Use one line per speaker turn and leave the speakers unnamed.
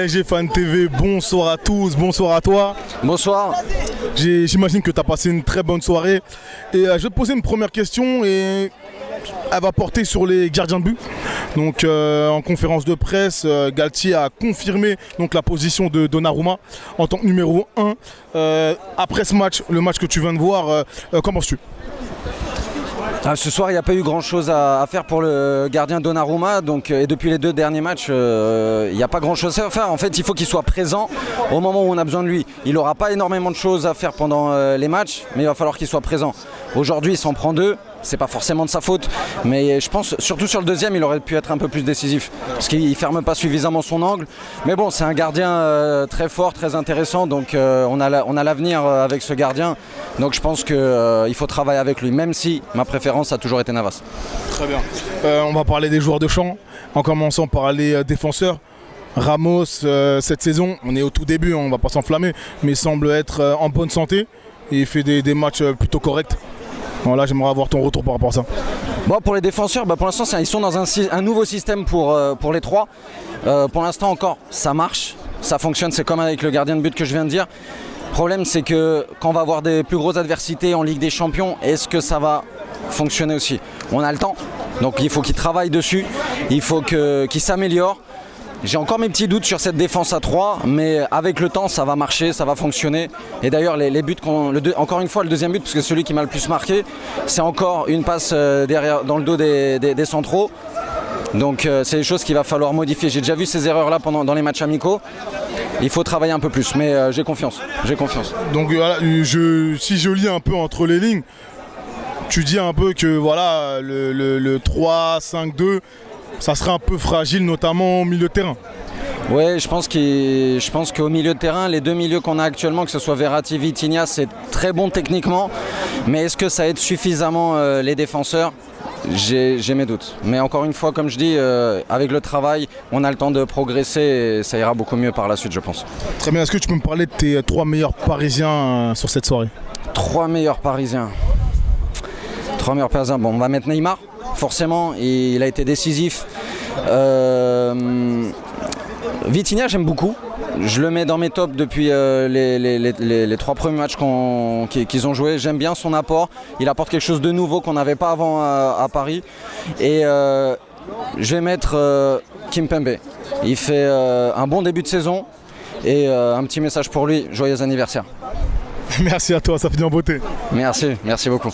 PSG Fan TV, bonsoir à tous, bonsoir à toi.
Bonsoir.
J'imagine que tu as passé une très bonne soirée. Et je vais te poser une première question et elle va porter sur les gardiens de but. Donc en conférence de presse, Galtier a confirmé donc, la position de Donnarumma en tant que numéro 1. Après ce match, le match que tu viens de voir, qu'en penses-tu ?
Ce soir, il n'y a pas eu grand-chose à faire pour le gardien Donnarumma. Et depuis les 2 derniers matchs, il n'y a pas grand-chose à faire. En fait, il faut qu'il soit présent au moment où on a besoin de lui. Il n'aura pas énormément de choses à faire pendant les matchs, mais il va falloir qu'il soit présent. Aujourd'hui, il s'en prend 2. C'est pas forcément de sa faute, mais je pense surtout sur le deuxième, il aurait pu être un peu plus décisif parce qu'il ne ferme pas suffisamment son angle. Mais bon, c'est un gardien très fort, très intéressant, donc on a l'avenir avec ce gardien. Donc je pense qu'il faut travailler avec lui, même si ma préférence a toujours été Navas.
Très bien. On va parler des joueurs de champ, en commençant par les défenseurs. Ramos, cette saison, on est au tout début, on ne va pas s'enflammer, mais semble être en bonne santé et il fait des matchs plutôt corrects. Voilà, j'aimerais avoir ton retour par rapport à ça.
Bon, pour les défenseurs, pour l'instant, ils sont dans un nouveau système pour les 3. Pour l'instant encore, ça marche, ça fonctionne, c'est comme avec le gardien de but que je viens de dire. Le problème, c'est que quand on va avoir des plus grosses adversités en Ligue des Champions, est-ce que ça va fonctionner aussi ? On a le temps, donc il faut qu'il travaille dessus, il faut qu'il s'améliore. J'ai encore mes petits doutes sur cette défense à 3, mais avec le temps, ça va marcher, ça va fonctionner. Et d'ailleurs, les buts, encore une fois, le deuxième but, parce que celui qui m'a le plus marqué, c'est encore une passe derrière, dans le dos des centraux. Donc c'est des choses qu'il va falloir modifier. J'ai déjà vu ces erreurs-là dans les matchs amicaux. Il faut travailler un peu plus, mais j'ai confiance.
Donc voilà, si je lis un peu entre les lignes, tu dis un peu que voilà, le 3-5-2... ça serait un peu fragile, notamment au milieu de terrain.
Oui, je pense qu'au milieu de terrain, les 2 milieux qu'on a actuellement, que ce soit Verratti, Vitinha, c'est très bon techniquement. Mais est-ce que ça aide suffisamment les défenseurs ? J'ai mes doutes. Mais encore une fois, comme je dis, avec le travail, on a le temps de progresser et ça ira beaucoup mieux par la suite, je pense.
Très bien, est-ce que tu peux me parler de tes 3 meilleurs Parisiens sur cette soirée ?
3 meilleurs Parisiens. Bon, on va mettre Neymar. Forcément, il a été décisif. Vitinha, j'aime beaucoup. Je le mets dans mes tops depuis les 3 premiers matchs qu'ils ont joués. J'aime bien son apport. Il apporte quelque chose de nouveau qu'on n'avait pas avant à Paris. Et je vais mettre Kimpembe. Il fait un bon début de saison. Et un petit message pour lui, joyeux anniversaire.
Merci à toi, ça finit en beauté.
Merci beaucoup.